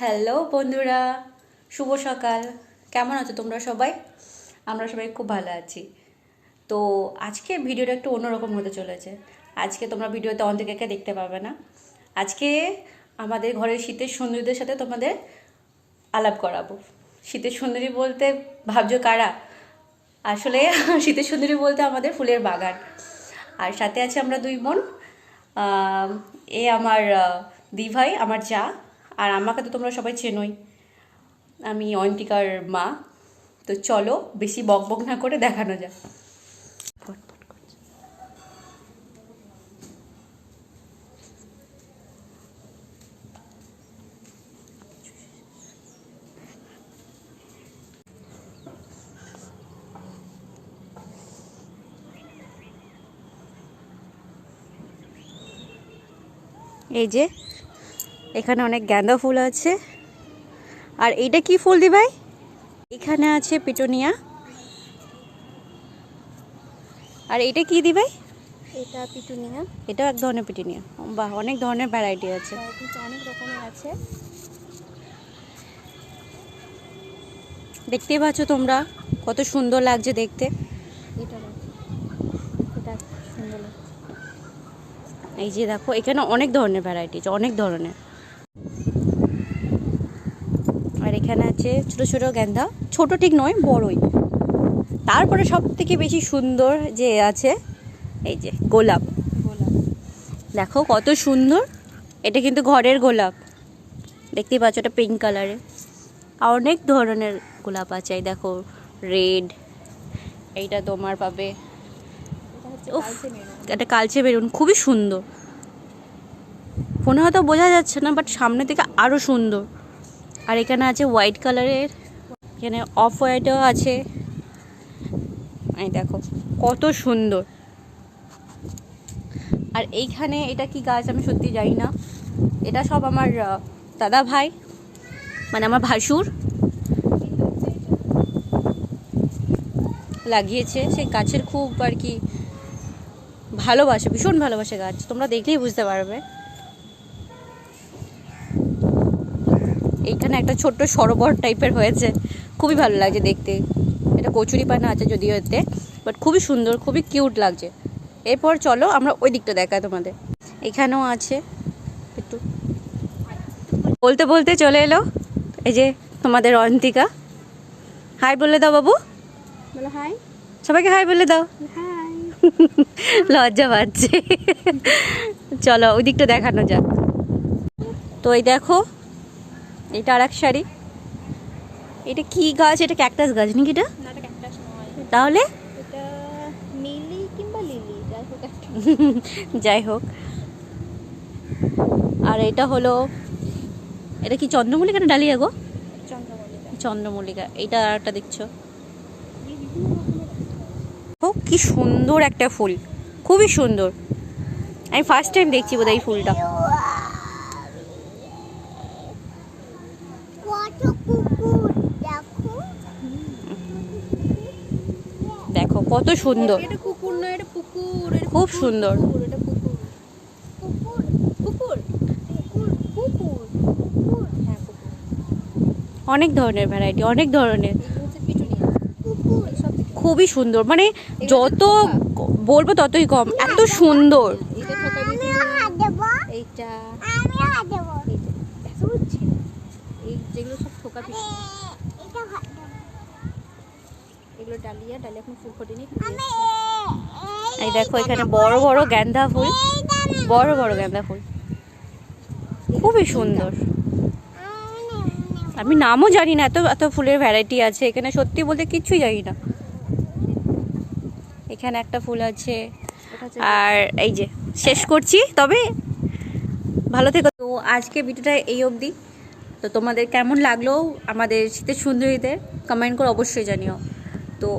Hello বন্ধুরা, শুভ সকাল। কেমন আছো তোমরা সবাই? আমরা সবাই খুব ভালো আছি। তো আজকে ভিডিওটা একটু অন্যরকম হতে চলেছে। আজকে তোমরা ভিডিওতে অন্তিকাকে দেখতে পাবে না। আজকে আমাদের ঘরের শীতের সুন্দরীদের সাথে তোমাদের আলাপ করাবো। শীতের সুন্দরী বলতে ভাবছো কারা? আসলে শীতের সুন্দরী বলতে আমাদের ফুলের বাগান। আর সাথে আছে আমরা দুই বোন। এ আমার দিভাই, আমার যা। আর আমাকে তো তোমরা সবাই চেনোই, আমি অয়ন্তিকার মা। তো চলো বেশি বক বক না করে দেখানো যাক। এই যে এখানে অনেক গাঁদা ফুল আছে। আর এইটা কি ফুল দি ভাই? এখানে আছে পিটুনিয়া। আর এটা কি দি ভাই? এটা পিটুনিয়া। এটাও এক ধরনের পিটুনিয়া। বাহ, অনেক ধরনের ভ্যারাইটি আছে। অনেক রকমের আছে। দেখতেই পাচ্ছ তোমরা কত সুন্দর লাগছে দেখতে। এটা সুন্দর লাগছে। এই যে দেখো এখানে অনেক ধরনের ভ্যারাইটি আছে, অনেক ধরনের। আর এখানে আছে ছোট ছোট গেন্দা, ছোট ঠিক নয়, বড়ই। তারপরে সব থেকে বেশি সুন্দর যে আছে এই যে গোলাপ। দেখো কত সুন্দর। এটা কিন্তু ঘরের গোলাপ, দেখতেই পাচ্ছ, এটা পিঙ্ক কালারের। আর অনেক ধরনের গোলাপ আছে। এই দেখো রেড, এইটা তোমার পাবে একটা কালচে বেরুন, খুবই সুন্দর। ফোনে হয়তো বোঝা যাচ্ছে না, বাট সামনে থেকে আরও সুন্দর। আর এখানে আছে হোয়াইট কালারের, এখানে অফ হোয়াইটও আছে। এই দেখো কত সুন্দর। আর এইখানে এটা কি গাছ আমি সত্যি জানি না। এটা সব আমার দাদা ভাই, মানে আমার ভাসুর লাগিয়েছে। সেই গাছের খুব আর কি ভালোবাসে, ভীষণ ভালোবাসে গাছ, তোমরা দেখলেই বুঝতে পারবে। এইখানে একটা ছোট্ট সরোবর টাইপের হয়েছে, খুবই ভালো লাগছে দেখতে। এটা কচুরি পানা আছে যদিও এতে, বাট খুবই সুন্দর, খুবই কিউট লাগছে। এরপর চলো আমরা ওই দিকটা দেখাই তোমাদের। এখানেও আছে একটু। বলতে বলতে চলে এলো এই যে তোমাদের অয়ন্তিকা। হাই বলে দাও বাবু, বলো হাই। সবাইকে হাই বলে দাও। হাই। লজ্জা পাচ্ছে। চলো ওই দিকটা দেখানো যাক। তো এই দেখো এটা আর এক শাড়ি। এটা কি গাছ? এটা ক্যাকটাস গাছ নাকি? এটা না, এটা ক্যাকটাস নয়। তাহলে এটা মিলি কিংবা লিলি, যাই হোক যাই হোক। আর এটা হলো, এটা কি চন্দ্রমল্লিকা না ডালিয়া গো? চন্দ্রমল্লিকা। চন্দ্রমল্লিকা। এইটা আর একটা দেখছো, ও কি সুন্দর একটা ফুল, খুবই সুন্দর। আমি ফার্স্ট টাইম দেখছি বোধহয় এই ফুলটা। দেখো কত সুন্দর, এটা কুকুর না, এটা পুকুর। খুব সুন্দর। এটা পুকুর। পুকুর। পুকুর। হ্যাঁ, পুকুর। অনেক ধরনের ভ্যারাইটি, অনেক ধরনের, এগুলো হচ্ছে পিটুনিয়া। পুকুর সব থেকে খুবই সুন্দর। মানে যত বলবো ততই কম, এত সুন্দর। এটা ঠোকা পিটুনিয়া। এইটা আমি হাত দেব। এইটা এত হচ্ছে, এই যেগুলো সব ঠোকা পিটুনিয়া। এগুলো ডালিয়া এখন ফুল ফোটেনি। এই দেখো এখানে বড় বড় গাঁদা ফুল, বড় বড় গাঁদা ফুল, খুবই সুন্দর। আমি নামও জানি না, এত এত ফুলের ভ্যারাইটি আছে এখানে, সত্যি বলতে কিচ্ছুই জানি না। এখানে একটা ফুল আছে। আর এই যে শেষ করছি, তবে ভালো থেকো। তো আজকে ভিডিওটা এই অবধি। তো তোমাদের কেমন লাগলো আমাদের শীতের সুন্দরীদের কমেন্ট করে অবশ্যই জানিও। তো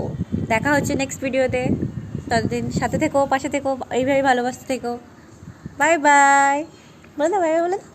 দেখা হচ্ছে নেক্সট ভিডিওতে। ততদিন সাথে থেকো, পাশে থেকো, এইভাবে ভালোবাসতে থেকো। বাই বাই বলে দাও, বাই বাই বলে দাও।